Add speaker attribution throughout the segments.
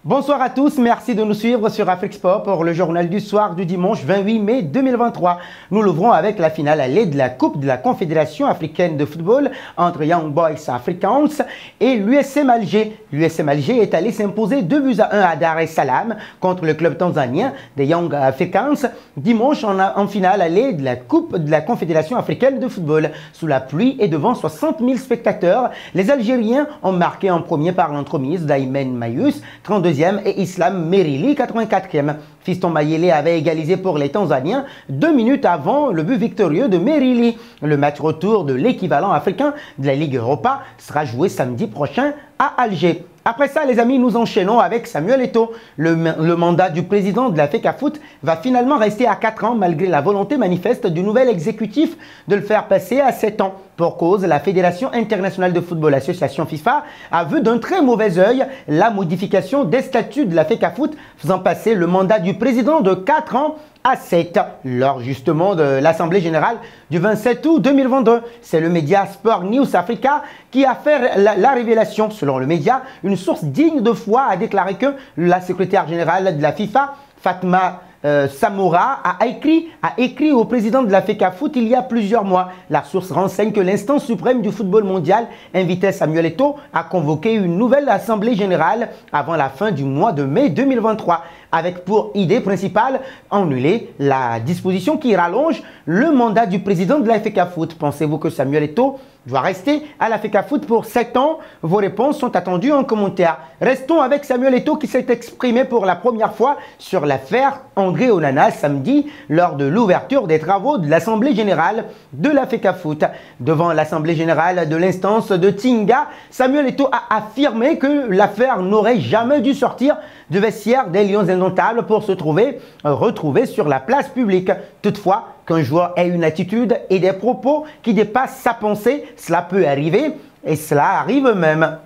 Speaker 1: Bonsoir à tous, merci de nous suivre sur Afrique Sport pour le journal du soir du dimanche 28 mai 2023. Nous l'ouvrons avec la finale allée de la Coupe de la Confédération africaine de football entre Young Boys Africans et l'USM Alger. L'USM Alger est allé s'imposer 2-1 à Dar es Salaam contre le club tanzanien des Young Africans dimanche en finale allée de la Coupe de la Confédération africaine de football. Sous la pluie et devant 60 000 spectateurs, les Algériens ont marqué en premier par l'entremise d'Aymen Mayus, 32e, et Islam Merili, 84e. Fiston Mayele avait égalisé pour les Tanzaniens 2 minutes avant le but victorieux de Merili. Le match retour de l'équivalent africain de la Ligue Europa sera joué samedi prochain à Alger. Après ça, les amis, nous enchaînons avec Samuel Eto'o. Le mandat du président de la FECAFOOT va finalement rester à 4 ans malgré la volonté manifeste du nouvel exécutif de le faire passer à 7 ans. Pour cause, la Fédération internationale de football, association FIFA, a vu d'un très mauvais œil la modification des statuts de la FECAFOOT faisant passer le mandat du président de 4 ans à 7 lors justement de l'Assemblée générale du 27 août 2022. C'est le média Sport News Africa qui a fait la révélation. Selon le média, une source digne de foi a déclaré que la secrétaire générale de la FIFA, Fatma Samoura, a écrit au président de la FECAFOOT il y a plusieurs mois. La source renseigne que l'instance suprême du football mondial invitait Samuel Eto'o à convoquer une nouvelle assemblée générale avant la fin du mois de mai 2023, avec pour idée principale annuler la disposition qui rallonge le mandat du président de la FECAFOOT. Pensez-vous que Samuel Eto'o doit rester à la FECAFOOT pour 7 ans? Vos réponses sont attendues en commentaire. Restons avec Samuel Eto'o qui s'est exprimé pour la première fois sur l'affaire André Onana samedi lors de l'ouverture des travaux de l'Assemblée générale de la FECAFOOT. Devant l'Assemblée générale de l'instance de Tinga, Samuel Eto'o a affirmé que l'affaire n'aurait jamais dû sortir du vestiaire des Lions indomptables pour se retrouver sur la place publique. Toutefois, qu'un joueur ait une attitude et des propos qui dépassent sa pensée, cela peut arriver et cela arrive même.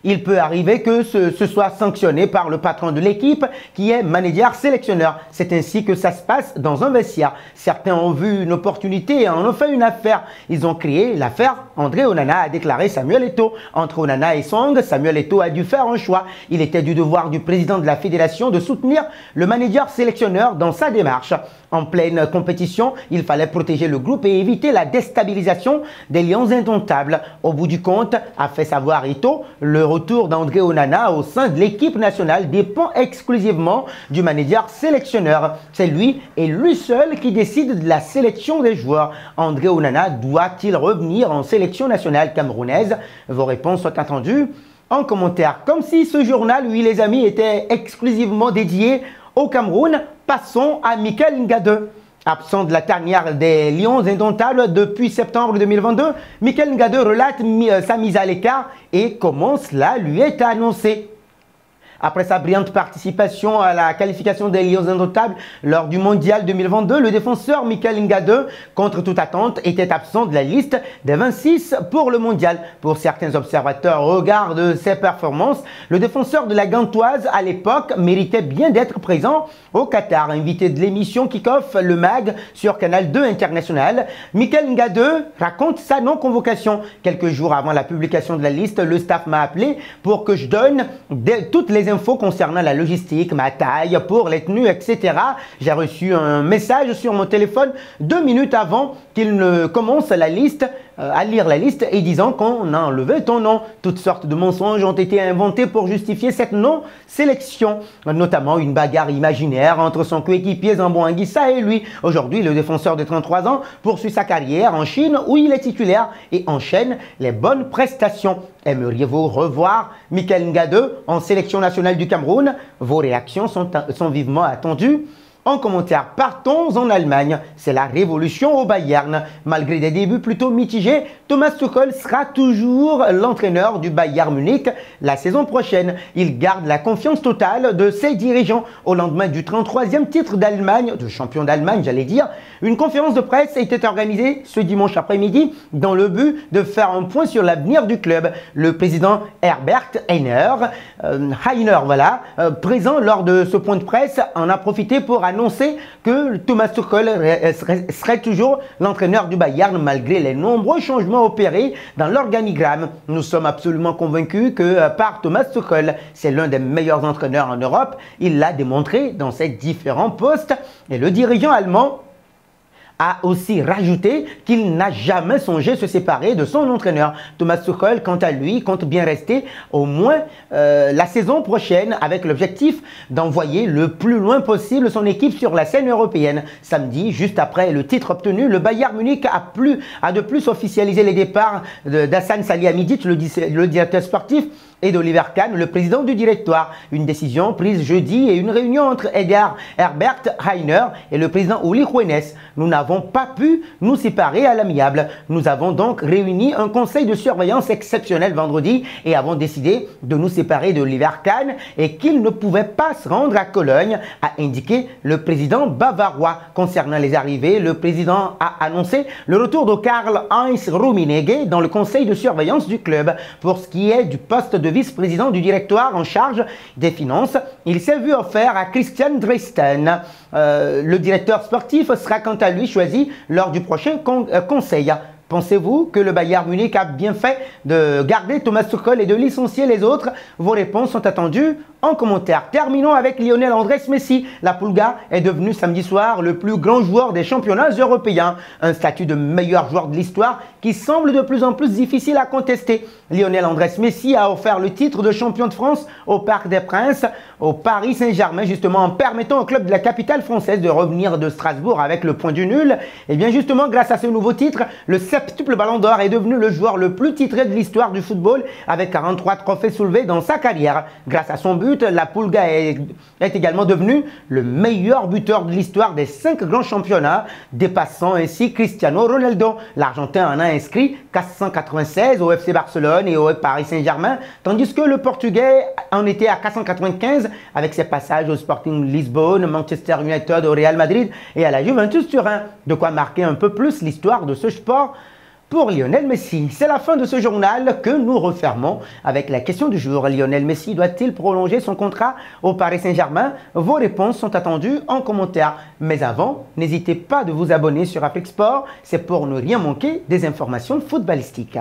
Speaker 1: Il peut arriver que ce soit sanctionné par le patron de l'équipe qui est manager sélectionneur. C'est ainsi que ça se passe dans un vestiaire. Certains ont vu une opportunité et en ont fait une affaire. Ils ont créé l'affaire André Onana, a déclaré Samuel Eto'o. Entre Onana et Song, Samuel Eto'o a dû faire un choix. Il était du devoir du président de la fédération de soutenir le manager sélectionneur dans sa démarche. En pleine compétition, il fallait protéger le groupe et éviter la déstabilisation des Lions indomptables. Au bout du compte, a fait savoir Eto'o, le retour d'André Onana au sein de l'équipe nationale dépend exclusivement du manager sélectionneur. C'est lui et lui seul qui décide de la sélection des joueurs. André Onana doit-il revenir en sélection nationale camerounaise? Vos réponses sont attendues en commentaire. Comme si ce journal, oui les amis, était exclusivement dédié au Cameroun, passons à Michael Ngade. Absent de la tanière des Lions indomptables depuis septembre 2022, Michael Ngade relate sa mise à l'écart et comment cela lui est annoncé. Après sa brillante participation à la qualification des Lions indomptables lors du Mondial 2022, le défenseur Michael Ngade, contre toute attente, était absent de la liste des 26 pour le Mondial. Pour certains observateurs au regard de ses performances, le défenseur de la Gantoise à l'époque méritait bien d'être présent au Qatar. Invité de l'émission Kick-Off, le MAG sur Canal 2 International, Michael Ngade raconte sa non-convocation. Quelques jours avant la publication de la liste, le staff m'a appelé pour que je donne toutes les infos concernant la logistique, ma taille pour les tenues, etc. J'ai reçu un message sur mon téléphone 2 minutes avant qu'il ne commence la liste, à lire la liste et disant qu'on a enlevé ton nom. Toutes sortes de mensonges ont été inventés pour justifier cette non-sélection, notamment une bagarre imaginaire entre son coéquipier Zambo Anguissa et lui. Aujourd'hui, le défenseur de 33 ans poursuit sa carrière en Chine où il est titulaire et enchaîne les bonnes prestations. Aimeriez-vous revoir Michael Ngade en sélection nationale du Cameroun? Vos réactions sont vivement attendues. En commentaire, partons en Allemagne. C'est la révolution au Bayern. Malgré des débuts plutôt mitigés, Thomas Tuchel sera toujours l'entraîneur du Bayern Munich la saison prochaine. Il garde la confiance totale de ses dirigeants. Au lendemain du 33e titre d'Allemagne, de champion d'Allemagne, j'allais dire, une conférence de presse était organisée ce dimanche après-midi dans le but de faire un point sur l'avenir du club. Le président Herbert Heiner, présent lors de ce point de presse, en a profité pour annoncer annoncé que Thomas Tuchel serait toujours l'entraîneur du Bayern malgré les nombreux changements opérés dans l'organigramme. Nous sommes absolument convaincus que par Thomas Tuchel, c'est l'un des meilleurs entraîneurs en Europe. Il l'a démontré dans ses différents postes et le dirigeant allemand a aussi rajouté qu'il n'a jamais songé se séparer de son entraîneur. Thomas Tuchel, quant à lui, compte bien rester au moins la saison prochaine avec l'objectif d'envoyer le plus loin possible son équipe sur la scène européenne. Samedi, juste après le titre obtenu, le Bayern Munich a de plus officialisé les départs d'Hassan Salihamidzic, le directeur sportif, et d'Oliver Kahn, le président du directoire. Une décision prise jeudi et une réunion entre Edgar Herbert Heiner et le président Uli Hoeneß. Nous n'avons pas pu nous séparer à l'amiable. Nous avons donc réuni un conseil de surveillance exceptionnel vendredi et avons décidé de nous séparer d'Oliver Kahn et qu'il ne pouvait pas se rendre à Cologne, a indiqué le président bavarois. Concernant les arrivées, le président a annoncé le retour de Karl-Heinz Rummenigge dans le conseil de surveillance du club. Pour ce qui est du poste de vice-président du directoire en charge des finances, il s'est vu offert à Christian Dresten. Le directeur sportif sera quant à lui choisi lors du prochain conseil. Pensez-vous que le Bayern Munich a bien fait de garder Thomas Tuchel et de licencier les autres? Vos réponses sont attendues en commentaire. Terminons avec Lionel Andrés Messi. La Pulga est devenu samedi soir le plus grand joueur des championnats européens. Un statut de meilleur joueur de l'histoire qui semble de plus en plus difficile à contester. Lionel Andrés Messi a offert le titre de champion de France au Parc des Princes, au Paris Saint-Germain, justement en permettant au club de la capitale française de revenir de Strasbourg avec le point du nul. Et bien justement, grâce à ce nouveau titre, le septuple Ballon d'Or est devenu le joueur le plus titré de l'histoire du football avec 43 trophées soulevés dans sa carrière. Grâce à son but, la Pulga est également devenu le meilleur buteur de l'histoire des 5 grands championnats, dépassant ainsi Cristiano Ronaldo. L'Argentin en a inscrit 496 au FC Barcelone et au Paris Saint-Germain, tandis que le Portugais en était à 495 avec ses passages au Sporting Lisbonne, Manchester United, au Real Madrid et à la Juventus Turin. De quoi marquer un peu plus l'histoire de ce sport pour Lionel Messi. C'est la fin de ce journal que nous refermons avec la question du jour. Lionel Messi doit-il prolonger son contrat au Paris Saint-Germain? Vos réponses sont attendues en commentaire. Mais avant, n'hésitez pas de vous abonner sur Afrique Sport. C'est pour ne rien manquer des informations footballistiques.